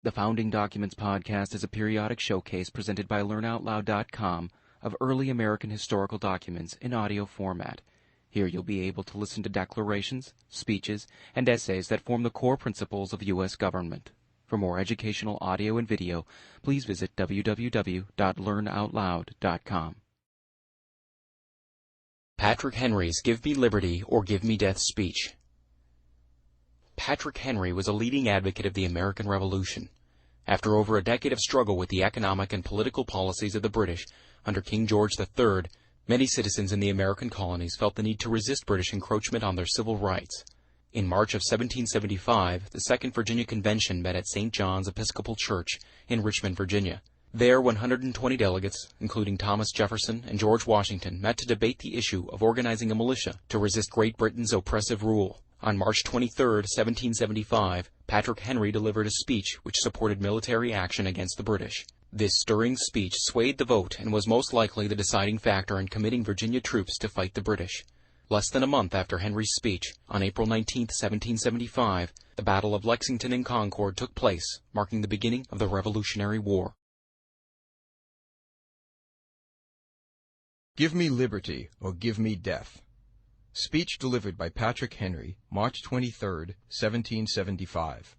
The Founding Documents podcast is a periodic showcase presented by LearnOutLoud.com of early American historical documents in audio format. Here you'll be able to listen to declarations, speeches, and essays that form the core principles of U.S. government. For more educational audio and video, please visit www.learnoutloud.com. Patrick Henry's Give Me Liberty or Give Me Death speech. Patrick Henry was a leading advocate of the American Revolution. After over a decade of struggle with the economic and political policies of the British under King George III, many citizens in the American colonies felt the need to resist British encroachment on their civil rights. In March of 1775, the Second Virginia Convention met at St. John's Episcopal Church in Richmond, Virginia. There, 120 delegates, including Thomas Jefferson and George Washington, met to debate the issue of organizing a militia to resist Great Britain's oppressive rule. On March 23, 1775, Patrick Henry delivered a speech which supported military action against the British. This stirring speech swayed the vote and was most likely the deciding factor in committing Virginia troops to fight the British. Less than a month after Henry's speech, on April 19, 1775, the Battle of Lexington and Concord took place, marking the beginning of the Revolutionary War. Give me liberty or give me death. Speech delivered by Patrick Henry, March 23, 1775.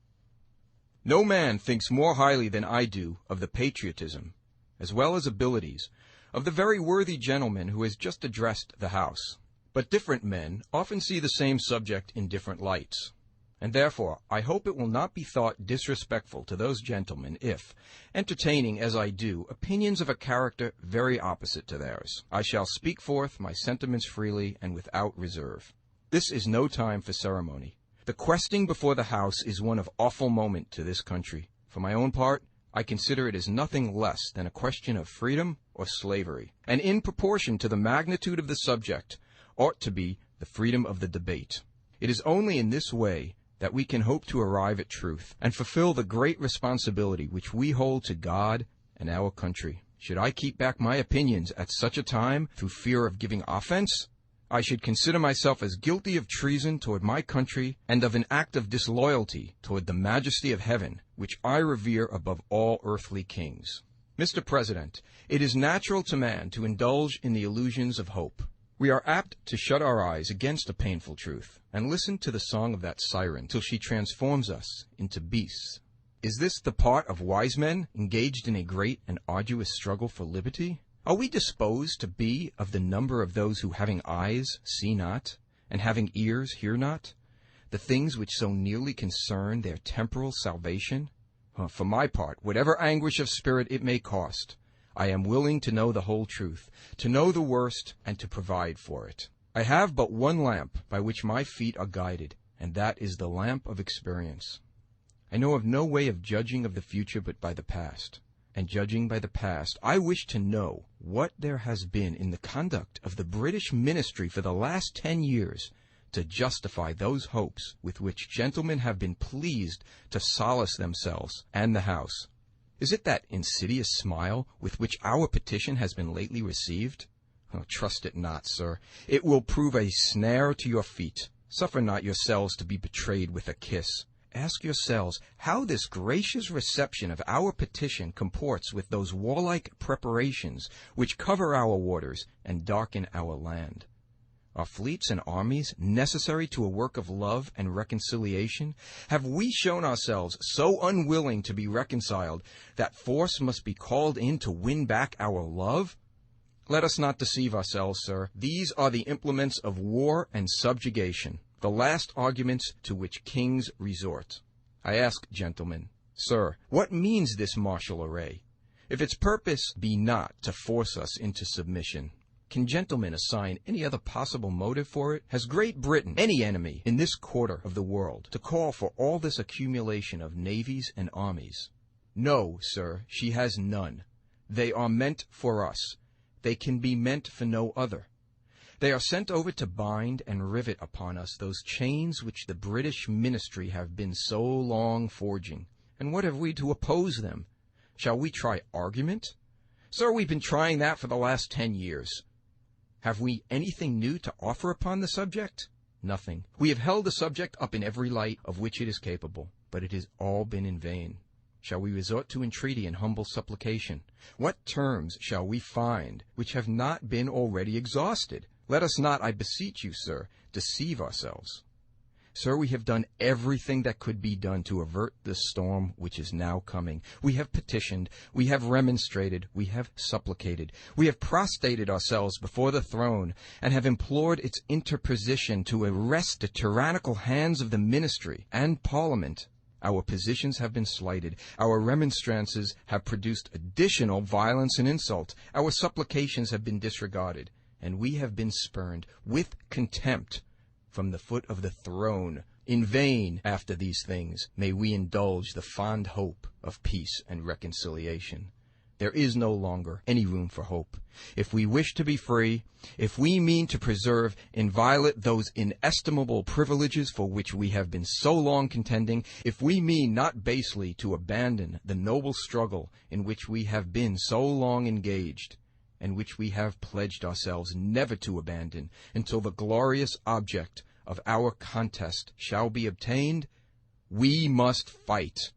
No man thinks more highly than I do of the patriotism, as well as abilities, of the very worthy gentleman who has just addressed the House. But different men often see the same subject in different lights, and therefore I hope it will not be thought disrespectful to those gentlemen if, entertaining as I do opinions of a character very opposite to theirs, I shall speak forth my sentiments freely and without reserve. This is no time for ceremony. The questing before the House is one of awful moment to this country. For my own part, I consider it as nothing less than a question of freedom or slavery, and in proportion to the magnitude of the subject, ought to be the freedom of the debate. It is only in this way that we can hope to arrive at truth and fulfill the great responsibility which we hold to God and our country. Should I keep back my opinions at such a time through fear of giving offense, I should consider myself as guilty of treason toward my country and of an act of disloyalty toward the majesty of heaven, which I revere above all earthly kings. Mr. President, it is natural to man to indulge in the illusions of hope. We are apt to shut our eyes against a painful truth and listen to the song of that siren till she transforms us into beasts. Is this the part of wise men engaged in a great and arduous struggle for liberty? Are we disposed to be of the number of those who having eyes see not, and having ears hear not, the things which so nearly concern their temporal salvation? For my part, whatever anguish of spirit it may cost, I am willing to know the whole truth, to know the worst, and to provide for it. I have but one lamp by which my feet are guided, and that is the lamp of experience. I know of no way of judging of the future but by the past. And judging by the past, I wish to know what there has been in the conduct of the British ministry for the last 10 years to justify those hopes with which gentlemen have been pleased to solace themselves and the House. Is it that insidious smile with which our petition has been lately received? Oh, trust it not, sir. It will prove a snare to your feet. Suffer not yourselves to be betrayed with a kiss. Ask yourselves how this gracious reception of our petition comports with those warlike preparations which cover our waters and darken our land. Are fleets and armies necessary to a work of love and reconciliation? Have we shown ourselves so unwilling to be reconciled that force must be called in to win back our love? Let us not deceive ourselves, sir. These are the implements of war and subjugation, the last arguments to which kings resort. I ask, gentlemen, sir, what means this martial array? If its purpose be not to force us into submission, can gentlemen assign any other possible motive for it? Has Great Britain any enemy in this quarter of the world to call for all this accumulation of navies and armies? No, sir, she has none. They are meant for us. They can be meant for no other. They are sent over to bind and rivet upon us those chains which the British ministry have been so long forging. And what have we to oppose them? Shall we try argument? Sir, we've been trying that for the last 10 years. Have we anything new to offer upon the subject? Nothing. We have held the subject up in every light of which it is capable, but it has all been in vain. shall we resort to entreaty and humble supplication? What terms shall we find which have not been already exhausted? Let us not, I beseech you, sir, deceive ourselves. Sir, we have done everything that could be done to avert the storm which is now coming. We have petitioned, we have remonstrated, we have supplicated. We have prostrated ourselves before the throne, and have implored its interposition to arrest the tyrannical hands of the ministry and Parliament. Our positions have been slighted. Our remonstrances have produced additional violence and insult. Our supplications have been disregarded, and we have been spurned with contempt from the foot of the throne. In vain, after these things, may we indulge the fond hope of peace and reconciliation. There is no longer any room for hope. If we wish to be free, if we mean to preserve inviolate those inestimable privileges for which we have been so long contending, if we mean not basely to abandon the noble struggle in which we have been so long engaged, and which we have pledged ourselves never to abandon until the glorious object of our contest shall be obtained, we must fight.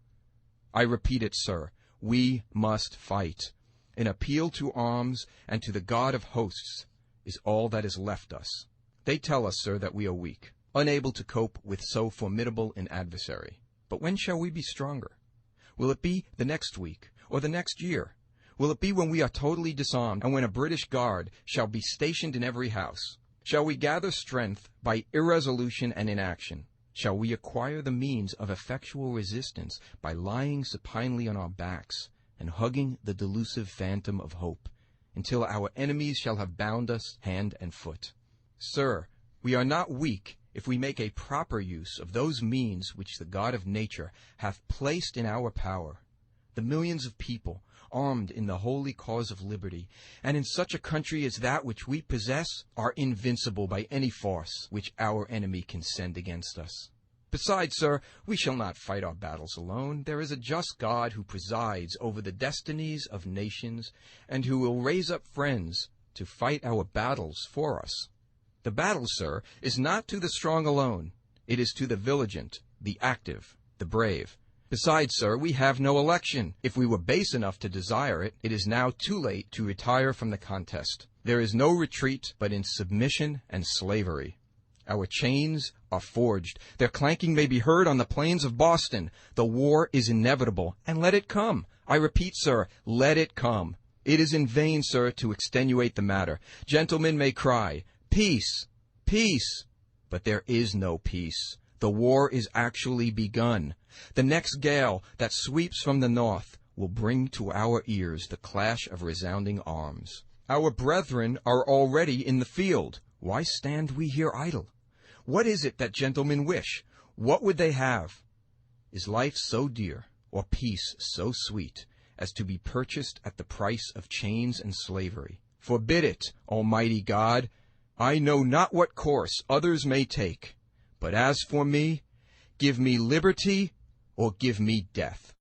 I repeat it, sir, we must fight. An appeal to arms and to the God of hosts is all that is left us. They tell us, sir, that we are weak, unable to cope with so formidable an adversary. But when shall we be stronger? Will it be the next week or the next year? Will it be when we are totally disarmed, and when a British guard shall be stationed in every house? Shall we gather strength by irresolution and inaction? Shall we acquire the means of effectual resistance by lying supinely on our backs and hugging the delusive phantom of hope, until our enemies shall have bound us hand and foot? Sir, we are not weak if we make a proper use of those means which the God of nature hath placed in our power. The millions of people, armed in the holy cause of liberty, and in such a country as that which we possess, are invincible by any force which our enemy can send against us. Besides, sir, we shall not fight our battles alone. There is a just God who presides over the destinies of nations, and who will raise up friends to fight our battles for us. The battle, sir, is not to the strong alone. It is to the vigilant, the active, the brave. Besides, sir, we have no election. If we were base enough to desire it, it is now too late to retire from the contest. There is no retreat but in submission and slavery. Our chains are forged. Their clanking may be heard on the plains of Boston. The war is inevitable, and let it come. I repeat, sir, let it come. It is in vain, sir, to extenuate the matter. Gentlemen may cry, peace, peace, but there is no peace. The war is actually begun. The next gale that sweeps from the north will bring to our ears the clash of resounding arms. Our brethren are already in the field. Why stand we here idle? What is it that gentlemen wish? What would they have? Is life so dear, or peace so sweet, as to be purchased at the price of chains and slavery? Forbid it, Almighty God. I know not what course others may take. But as for me, give me liberty or give me death.